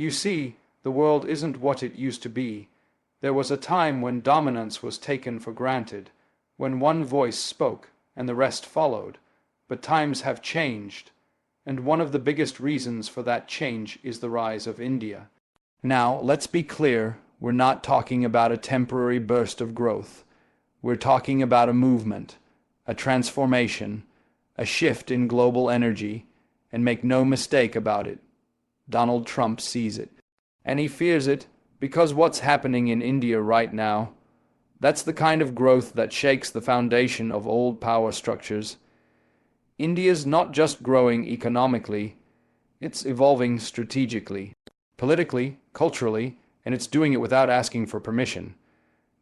You see, the world isn't what it used to be. There was a time when dominance was taken for granted, when one voice spoke and the rest followed. But times have changed, and one of the biggest reasons for that change is the rise of India. Now, let's be clear, we're not talking about a temporary burst of growth. We're talking about a movement, a transformation, a shift in global energy, and make no mistake about it. Donald Trump sees it. And he fears it because what's happening in India right now, that's the kind of growth that shakes the foundation of old power structures. India's not just growing economically, it's evolving strategically, politically, culturally, and it's doing it without asking for permission.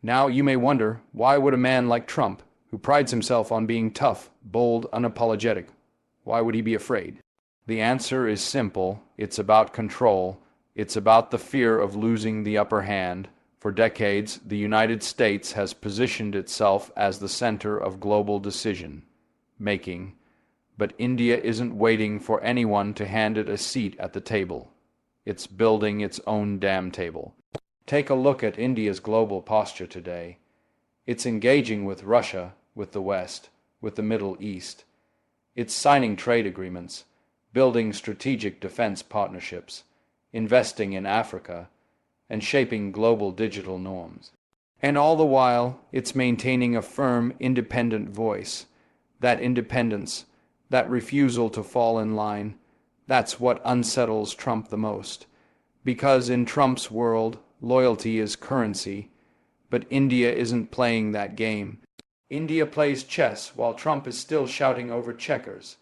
Now you may wonder, why would a man like Trump, who prides himself on being tough, bold, unapologetic, why would he be afraid? The answer is simple. It's about control. It's about the fear of losing the upper hand. For decades, the United States has positioned itself as the center of global decision-making. But India isn't waiting for anyone to hand it a seat at the table. It's building its own damn table. Take a look at India's global posture today. It's engaging with Russia, with the West, with the Middle East. It's signing trade agreements, building strategic defense partnerships, investing in Africa, and shaping global digital norms. And all the while, it's maintaining a firm, independent voice. That independence, that refusal to fall in line, that's what unsettles Trump the most. Because in Trump's world, loyalty is currency, but India isn't playing that game. India plays chess while Trump is still shouting over checkers.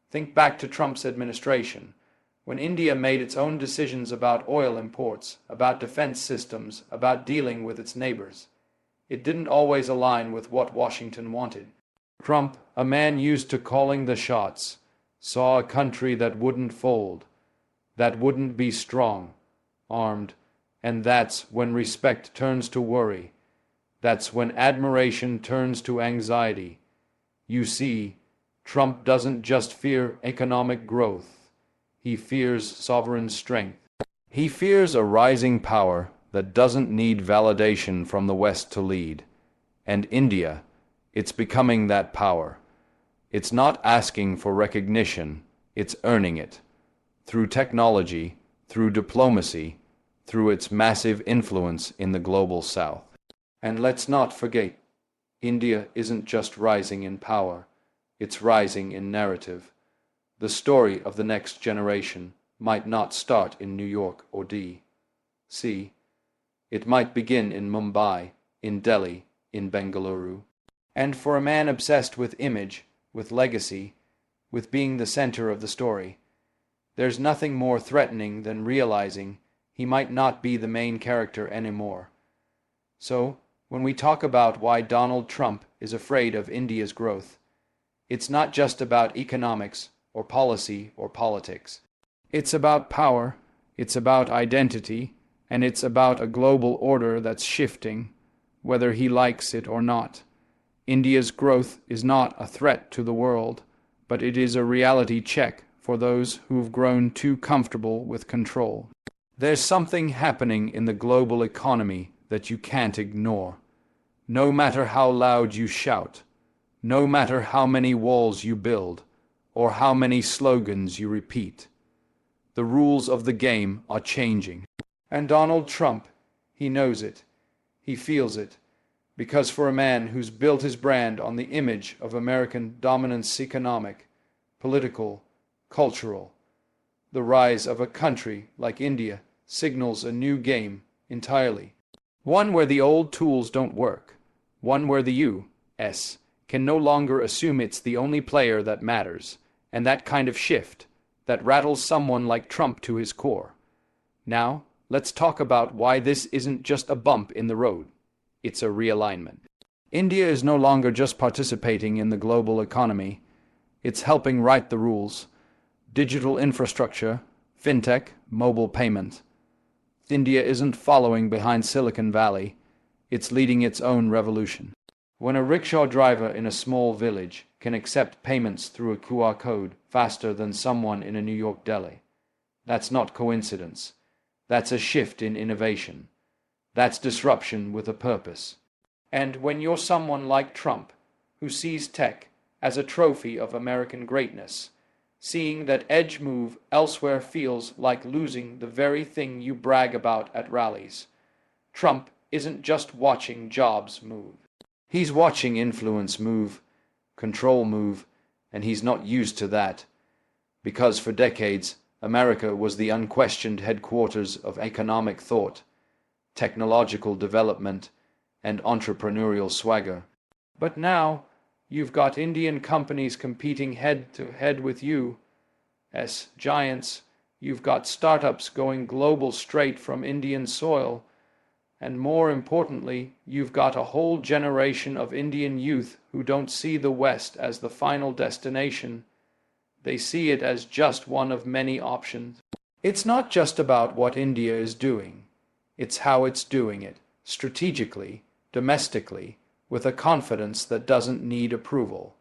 Think back to Trump's administration, when India made its own decisions about oil imports, about defense systems, about dealing with its neighbors. It didn't always align with what Washington wanted. Trump, a man used to calling the shots, saw a country that wouldn't fold, that wouldn't be strong, armed, and that's when respect turns to worry. That's when admiration turns to anxiety. You see, Trump doesn't just fear economic growth. He fears sovereign strength. He fears a rising power that doesn't need validation from the West to lead. And India, it's becoming that power. It's not asking for recognition, it's earning it. Through technology, through diplomacy, through its massive influence in the global South. And let's not forget, India isn't just rising in power, it's rising in narrative. The story of the next generation might not start in New York or D.C. It might begin in Mumbai, in Delhi, in Bengaluru. And for a man obsessed with image, with legacy, with being the center of the story, there's nothing more threatening than realizing he might not be the main character anymore. So, when we talk about why Donald Trump is afraid of India's growth, it's not just about economics or policy or politics. It's about power, it's about identity, and it's about a global order that's shifting, whether he likes it or not. India's growth is not a threat to the world, but it is a reality check for those who've grown too comfortable with control. There's something happening in the global economy that you can't ignore. No matter how loud you shout, no matter how many walls you build, or how many slogans you repeat, the rules of the game are changing. And Donald Trump, he knows it, he feels it, because for a man who's built his brand on the image of American dominance, economic, political, cultural, the rise of a country like India signals a new game entirely. One where the old tools don't work. One where the U.S. can no longer assume it's the only player that matters, and that kind of shift that rattles someone like Trump to his core. Now, let's talk about why this isn't just a bump in the road. It's a realignment. India is no longer just participating in the global economy. It's helping write the rules. Digital infrastructure, fintech, mobile payment. India isn't following behind Silicon Valley. It's leading its own revolution. When a rickshaw driver in a small village can accept payments through a QR code faster than someone in a New York deli, that's not coincidence. That's a shift in innovation. That's disruption with a purpose. And when you're someone like Trump, who sees tech as a trophy of American greatness, seeing that edge move elsewhere feels like losing the very thing you brag about at rallies, Trump isn't just watching jobs move. He's watching influence move, control move, and he's not used to that. Because for decades, America was the unquestioned headquarters of economic thought, technological development, and entrepreneurial swagger. But now, you've got Indian companies competing head-to-head with you as giants. You've got startups going global straight from Indian soil. And more importantly, you've got a whole generation of Indian youth who don't see the West as the final destination. They see it as just one of many options. It's not just about what India is doing. It's how it's doing it, strategically, domestically, with a confidence that doesn't need approval.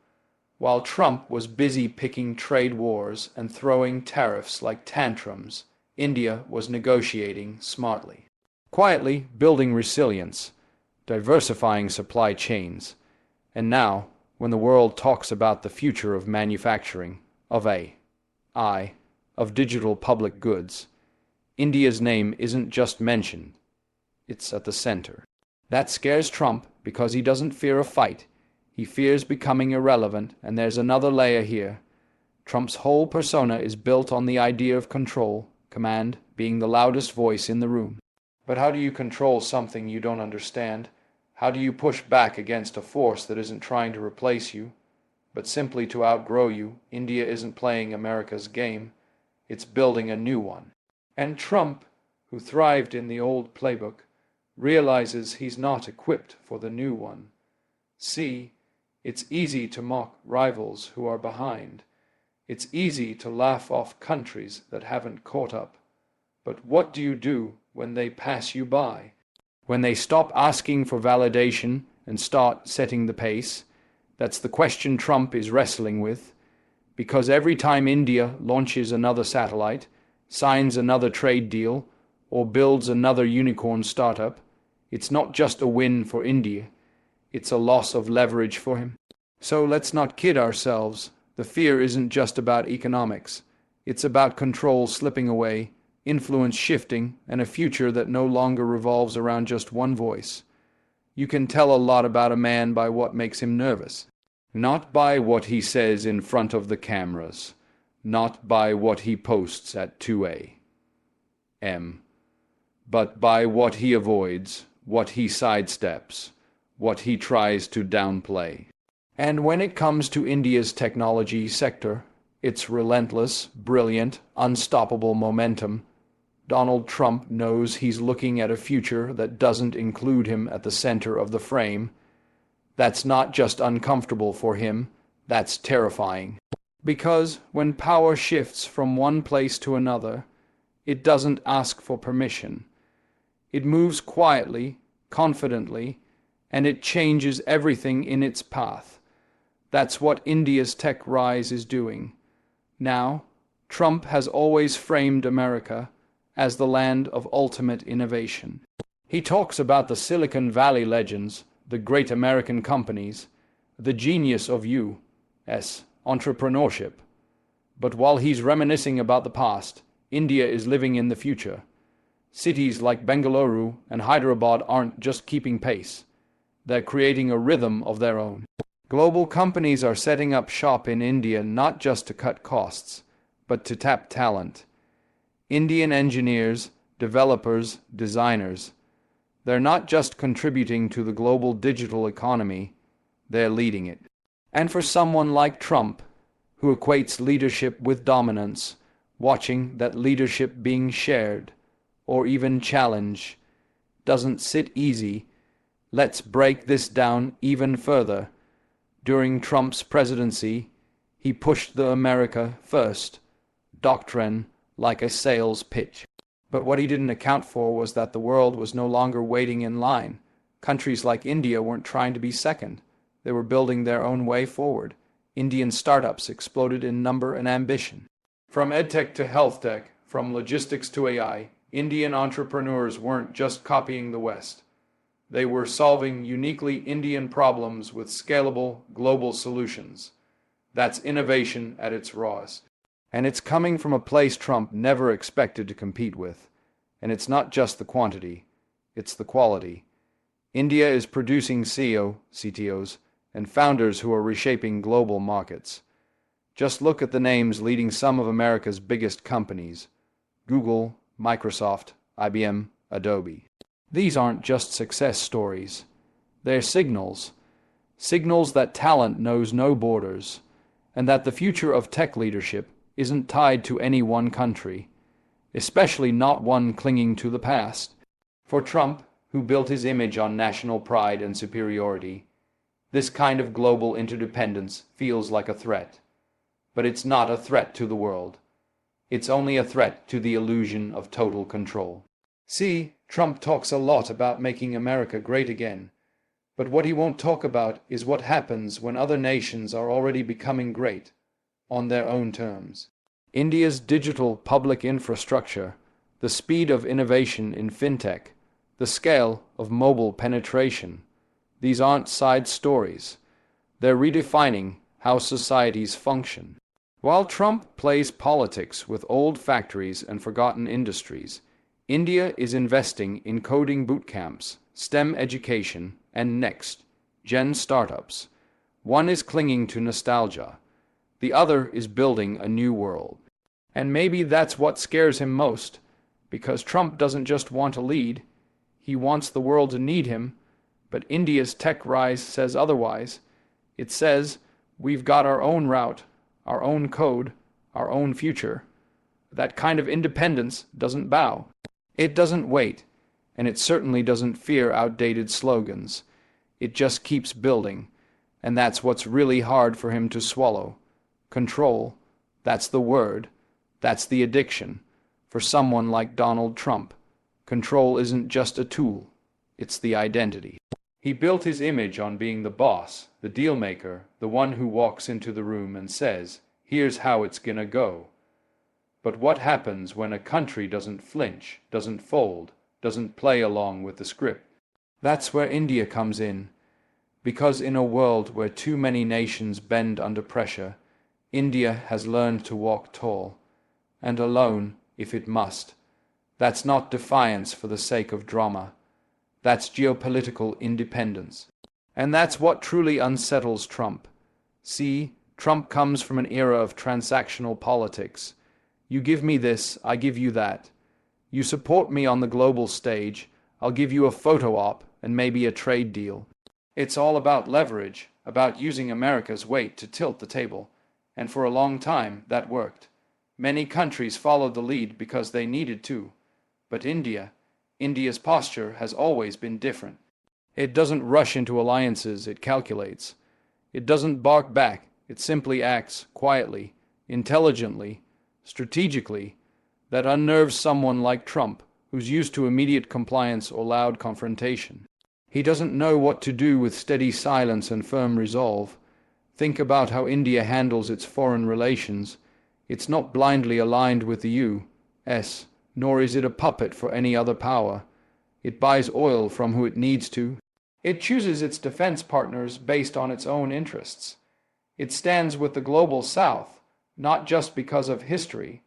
While Trump was busy picking trade wars and throwing tariffs like tantrums, India was negotiating smartly. Quietly building resilience, diversifying supply chains. And now, when the world talks about the future of manufacturing, of digital public goods, India's name isn't just mentioned, it's at the center. That scares Trump because he doesn't fear a fight. He fears becoming irrelevant, and there's another layer here. Trump's whole persona is built on the idea of control, command, being the loudest voice in the room. But how do you control something you don't understand? How do you push back against a force that isn't trying to replace you, but simply to outgrow you? India isn't playing America's game. It's building a new one. And Trump, who thrived in the old playbook, realizes he's not equipped for the new one. See, it's easy to mock rivals who are behind. It's easy to laugh off countries that haven't caught up. But what do you do when they pass you by? When they stop asking for validation and start setting the pace? That's the question Trump is wrestling with. Because every time India launches another satellite, signs another trade deal, or builds another unicorn startup, it's not just a win for India, it's a loss of leverage for him. So let's not kid ourselves. The fear isn't just about economics. It's about control slipping away, influence shifting, and a future that no longer revolves around just one voice. You can tell a lot about a man by what makes him nervous. Not by what he says in front of the cameras. Not by what he posts at 2 a.m. But by what he avoids, what he sidesteps, what he tries to downplay. And when it comes to India's technology sector, its relentless, brilliant, unstoppable momentum, Donald Trump knows he's looking at a future that doesn't include him at the center of the frame. That's not just uncomfortable for him, that's terrifying. Because when power shifts from one place to another, it doesn't ask for permission. It moves quietly, confidently, and it changes everything in its path. That's what India's tech rise is doing. Now, Trump has always framed America as the land of ultimate innovation. He talks about the Silicon Valley legends, the great American companies, the genius of U.S. entrepreneurship. But while he's reminiscing about the past, India is living in the future. Cities like Bengaluru and Hyderabad aren't just keeping pace. They're creating a rhythm of their own. Global companies are setting up shop in India not just to cut costs, but to tap talent. Indian engineers, developers, designers. They're not just contributing to the global digital economy, they're leading it. And for someone like Trump, who equates leadership with dominance, watching that leadership being shared, or even challenged, doesn't sit easy. Let's break this down even further. During Trump's presidency, he pushed the America First doctrine like a sales pitch. But what he didn't account for was that the world was no longer waiting in line. Countries like India weren't trying to be second. They were building their own way forward. Indian startups exploded in number and ambition. From edtech to health tech, from logistics to AI, Indian entrepreneurs weren't just copying the West. They were solving uniquely Indian problems with scalable global solutions. That's innovation at its rawest. And it's coming from a place Trump never expected to compete with. And it's not just the quantity, it's the quality. India is producing CTOs, and founders who are reshaping global markets. Just look at the names leading some of America's biggest companies: Google, Microsoft, IBM, Adobe. These aren't just success stories. They're signals. Signals that talent knows no borders, and that the future of tech leadership isn't tied to any one country, especially not one clinging to the past. For Trump, who built his image on national pride and superiority, this kind of global interdependence feels like a threat. But it's not a threat to the world. It's only a threat to the illusion of total control. See, Trump talks a lot about making America great again, but what he won't talk about is what happens when other nations are already becoming great, on their own terms. India's digital public infrastructure, the speed of innovation in fintech, the scale of mobile penetration, these aren't side stories. They're redefining how societies function. While Trump plays politics with old factories and forgotten industries, India is investing in coding boot camps, STEM education, and next-gen startups. One is clinging to nostalgia. The other is building a new world. And maybe that's what scares him most, because Trump doesn't just want to lead. He wants the world to need him, but India's tech rise says otherwise. It says, we've got our own route, our own code, our own future. That kind of independence doesn't bow. It doesn't wait, and it certainly doesn't fear outdated slogans. It just keeps building, and that's what's really hard for him to swallow. Control, that's the word, that's the addiction. For someone like Donald Trump, control isn't just a tool, it's the identity. He built his image on being the boss, the deal maker, the one who walks into the room and says, here's how it's gonna go. But what happens when a country doesn't flinch, doesn't fold, doesn't play along with the script? That's where India comes in. Because in a world where too many nations bend under pressure, India has learned to walk tall, and alone if it must. That's not defiance for the sake of drama. That's geopolitical independence. And that's what truly unsettles Trump. See, Trump comes from an era of transactional politics. You give me this, I give you that. You support me on the global stage, I'll give you a photo op and maybe a trade deal. It's all about leverage, about using America's weight to tilt the table. And for a long time, that worked. Many countries followed the lead because they needed to. But India's posture has always been different. It doesn't rush into alliances, it calculates. It doesn't bark back, it simply acts quietly, intelligently, strategically. That unnerves someone like Trump, who's used to immediate compliance or loud confrontation. He doesn't know what to do with steady silence and firm resolve. Think about how India handles its foreign relations. It's not blindly aligned with the U.S., nor is it a puppet for any other power. It buys oil from who it needs to. It chooses its defense partners based on its own interests. It stands with the global South, not just because of history,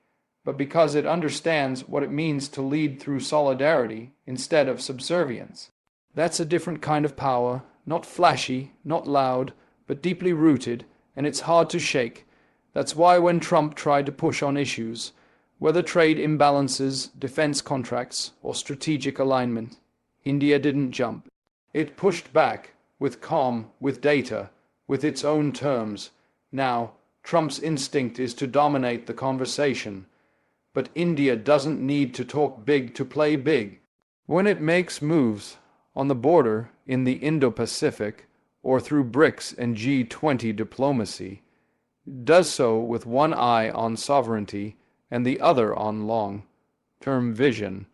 but because it understands what it means to lead through solidarity instead of subservience. That's a different kind of power, not flashy, not loud, but deeply rooted, and it's hard to shake. That's why when Trump tried to push on issues, whether trade imbalances, defense contracts, or strategic alignment, India didn't jump. It pushed back, with calm, with data, with its own terms. Now, Trump's instinct is to dominate the conversation. But India doesn't need to talk big to play big. When it makes moves, on the border, in the Indo-Pacific, or through BRICS and G20 diplomacy, does so with one eye on sovereignty and the other on long-term vision.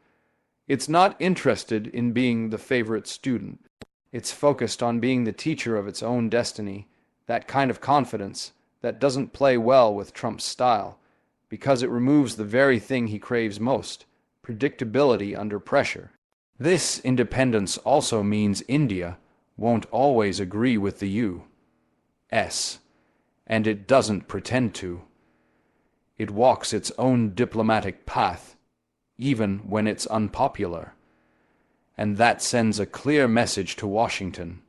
It's not interested in being the favorite student. It's focused on being the teacher of its own destiny, that kind of confidence that doesn't play well with Trump's style, because it removes the very thing he craves most, predictability under pressure. This independence also means India won't always agree with the U.S., and it doesn't pretend to. It walks its own diplomatic path, even when it's unpopular. And that sends a clear message to Washington.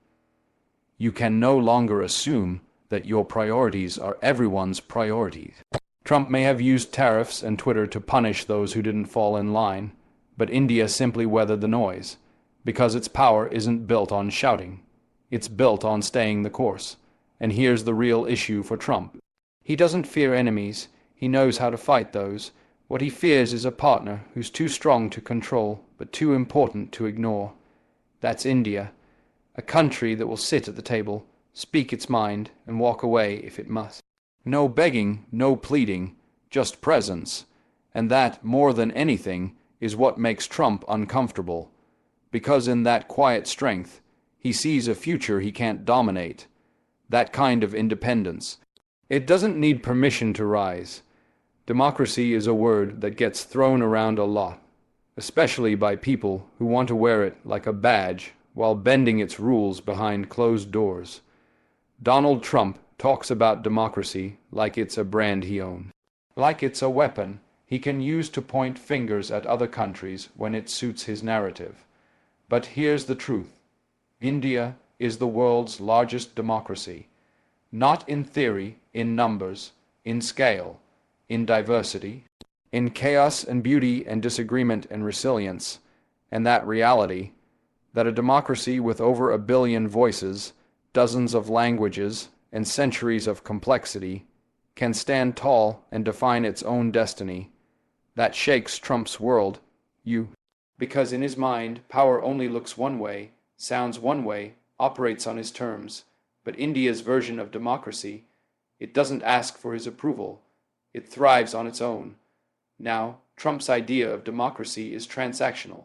You can no longer assume that your priorities are everyone's priorities. Trump may have used tariffs and Twitter to punish those who didn't fall in line, but India simply weathered the noise, because its power isn't built on shouting. It's built on staying the course. And here's the real issue for Trump. He doesn't fear enemies. He knows how to fight those. What he fears is a partner who's too strong to control, but too important to ignore. That's India, a country that will sit at the table, speak its mind, and walk away if it must. No begging, no pleading, just presence. And that, more than anything, is what makes Trump uncomfortable. Because in that quiet strength, he sees a future he can't dominate. That kind of independence. It doesn't need permission to rise. Democracy is a word that gets thrown around a lot, especially by people who want to wear it like a badge while bending its rules behind closed doors. Donald Trump talks about democracy like it's a brand he owns, like it's a weapon he can use to point fingers at other countries when it suits his narrative. But here's the truth. India is the world's largest democracy, not in theory, in numbers, in scale, in diversity, in chaos and beauty and disagreement and resilience, and that reality, that a democracy with over 1 billion voices, dozens of languages, and centuries of complexity, can stand tall and define its own destiny. That shakes Trump's world, because in his mind, power only looks one way, sounds one way, operates on his terms. But India's version of democracy, it doesn't ask for his approval. It thrives on its own. Now, Trump's idea of democracy is transactional.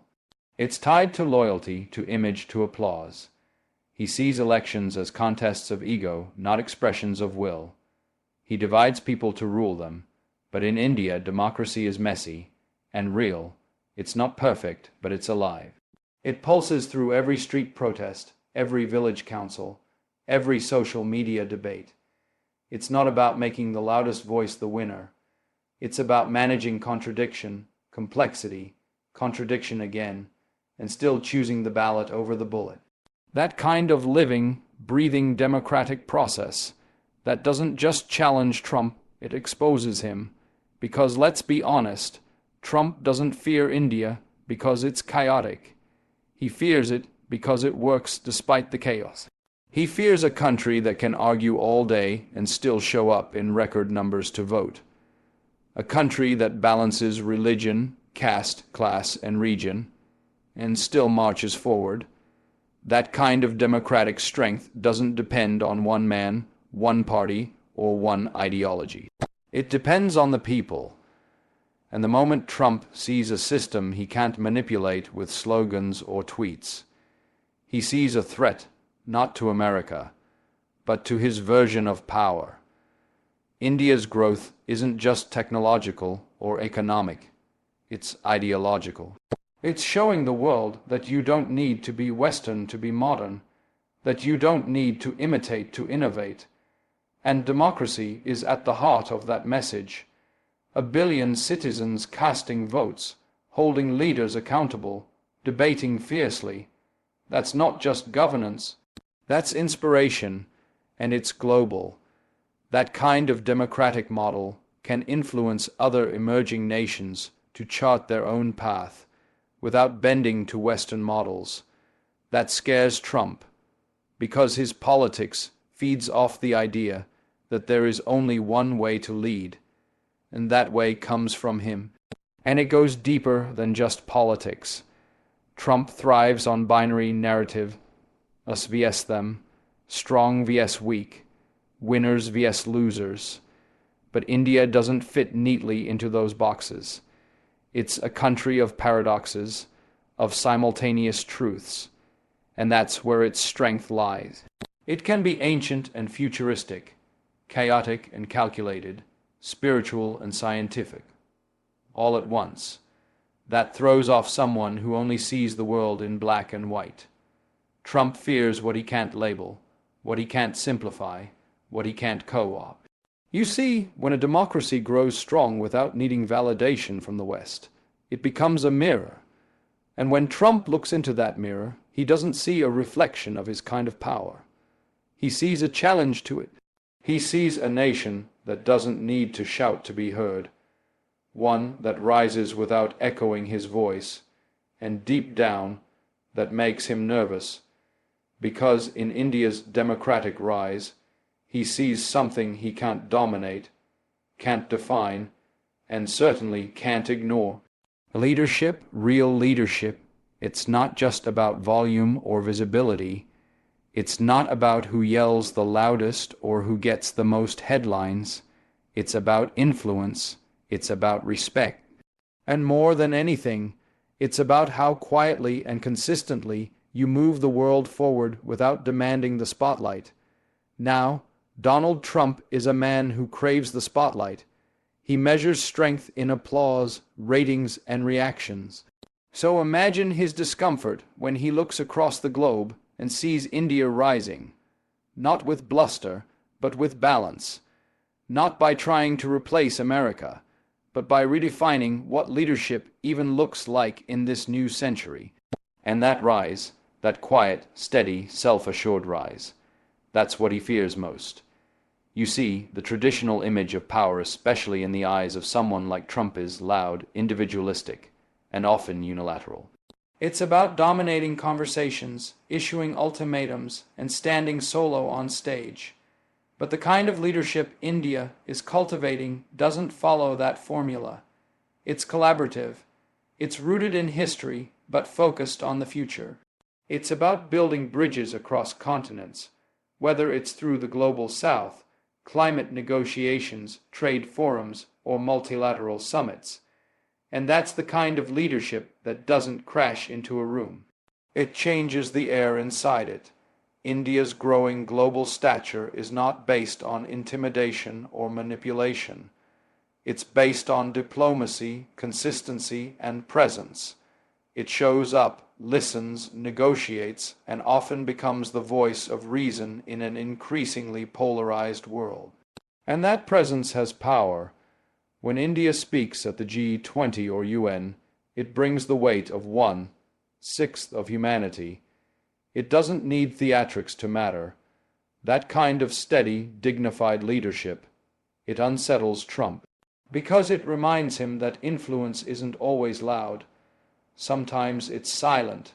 It's tied to loyalty, to image, to applause. He sees elections as contests of ego, not expressions of will. He divides people to rule them. But in India, democracy is messy and real. It's not perfect, but it's alive. It pulses through every street protest, every village council, every social media debate. It's not about making the loudest voice the winner. It's about managing contradiction, complexity, contradiction again, and still choosing the ballot over the bullet. That kind of living, breathing democratic process that doesn't just challenge Trump, it exposes him. Because let's be honest, Trump doesn't fear India because it's chaotic. He fears it because it works despite the chaos. He fears a country that can argue all day and still show up in record numbers to vote. A country that balances religion, caste, class, and region, and still marches forward. That kind of democratic strength doesn't depend on one man, one party, or one ideology. It depends on the people. And the moment Trump sees a system he can't manipulate with slogans or tweets, he sees a threat not to America, but to his version of power. India's growth isn't just technological or economic, it's ideological. It's showing the world that you don't need to be Western to be modern, that you don't need to imitate to innovate. And democracy is at the heart of that message. 1 billion citizens casting votes, holding leaders accountable, debating fiercely. That's not just governance. That's inspiration, and it's global. That kind of democratic model can influence other emerging nations to chart their own path without bending to Western models. That scares Trump, because his politics feeds off the idea that there is only one way to lead, and that way comes from him. And it goes deeper than just politics. Trump thrives on binary narrative, us vs them, strong vs weak, winners vs losers. But India doesn't fit neatly into those boxes. It's a country of paradoxes, of simultaneous truths, and that's where its strength lies. It can be ancient and futuristic, chaotic and calculated, spiritual and scientific, all at once. That throws off someone who only sees the world in black and white. Trump fears what he can't label, what he can't simplify, what he can't co-opt. You see, when a democracy grows strong without needing validation from the West, it becomes a mirror. And when Trump looks into that mirror, he doesn't see a reflection of his kind of power. He sees a challenge to it. He sees a nation that doesn't need to shout to be heard, one that rises without echoing his voice, and deep down, that makes him nervous, because in India's democratic rise, he sees something he can't dominate, can't define, and certainly can't ignore. Leadership, real leadership, it's not just about volume or visibility. It's not about who yells the loudest or who gets the most headlines. It's about influence. It's about respect. And more than anything, it's about how quietly and consistently you move the world forward without demanding the spotlight. Now, Donald Trump is a man who craves the spotlight. He measures strength in applause, ratings, and reactions. So imagine his discomfort when he looks across the globe and sees India rising, not with bluster, but with balance, not by trying to replace America, but by redefining what leadership even looks like in this new century. And that rise, that quiet, steady, self-assured rise, that's what he fears most. You see, the traditional image of power, especially in the eyes of someone like Trump, is loud, individualistic, and often unilateral. It's about dominating conversations, issuing ultimatums, and standing solo on stage. But the kind of leadership India is cultivating doesn't follow that formula. It's collaborative. It's rooted in history, but focused on the future. It's about building bridges across continents, whether it's through the global south, climate negotiations, trade forums, or multilateral summits. And that's the kind of leadership that doesn't crash into a room. It changes the air inside it. India's growing global stature is not based on intimidation or manipulation. It's based on diplomacy, consistency, and presence. It shows up, listens, negotiates, and often becomes the voice of reason in an increasingly polarized world. And that presence has power. When India speaks at the G20 or UN, it brings the weight of 1/6 of humanity. It doesn't need theatrics to matter. That kind of steady, dignified leadership, it unsettles Trump, because it reminds him that influence isn't always loud. Sometimes it's silent,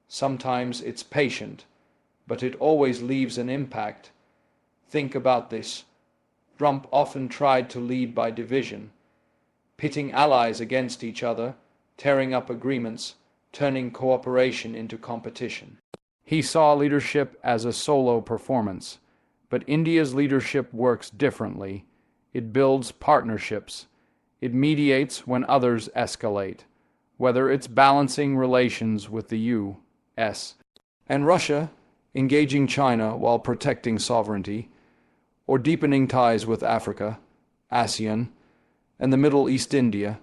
sometimes it's patient, but it always leaves an impact. Think about this. Trump often tried to lead by division, pitting allies against each other, tearing up agreements, turning cooperation into competition. He saw leadership as a solo performance, but India's leadership works differently. It builds partnerships. It mediates when others escalate, whether it's balancing relations with the U.S. and Russia, engaging China while protecting sovereignty, or deepening ties with Africa, ASEAN, and the Middle East. India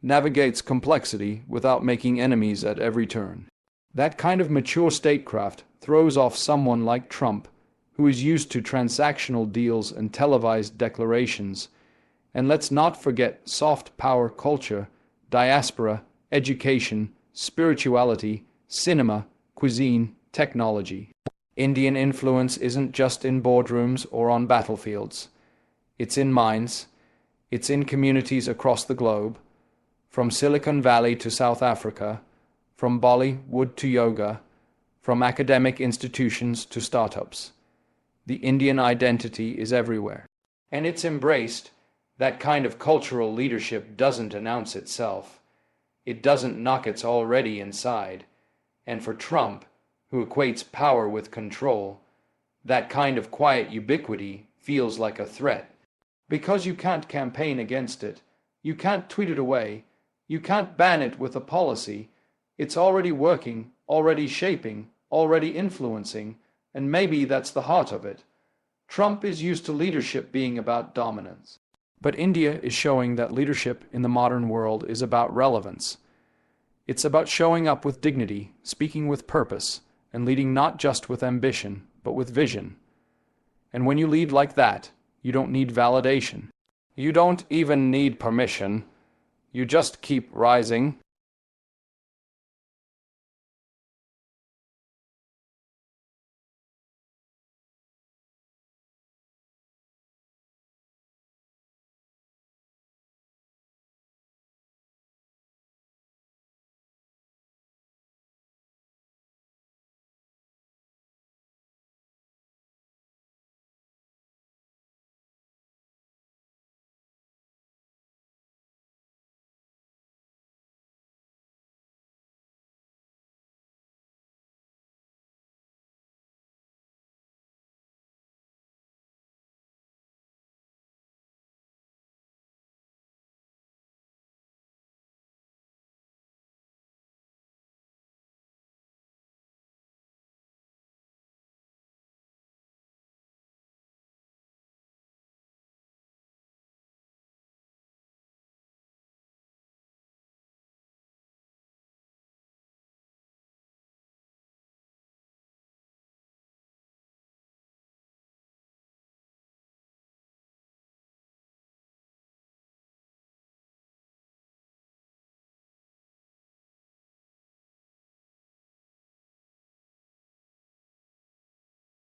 navigates complexity without making enemies at every turn. That kind of mature statecraft throws off someone like Trump, who is used to transactional deals and televised declarations. And let's not forget soft power culture, diaspora, education, spirituality, cinema, cuisine, technology. Indian influence isn't just in boardrooms or on battlefields. It's in minds. It's in communities across the globe, from Silicon Valley to South Africa, from Bollywood to yoga, from academic institutions to startups. The Indian identity is everywhere. And it's embraced. That kind of cultural leadership doesn't announce itself. It doesn't knock, it's already inside. And for Trump, who equates power with control, that kind of quiet ubiquity feels like a threat. Because you can't campaign against it, you can't tweet it away, you can't ban it with a policy. It's already working, already shaping, already influencing, and maybe that's the heart of it. Trump is used to leadership being about dominance. But India is showing that leadership in the modern world is about relevance. It's about showing up with dignity, speaking with purpose, and leading not just with ambition, but with vision. And when you lead like that, you don't need validation. You don't even need permission. You just keep rising,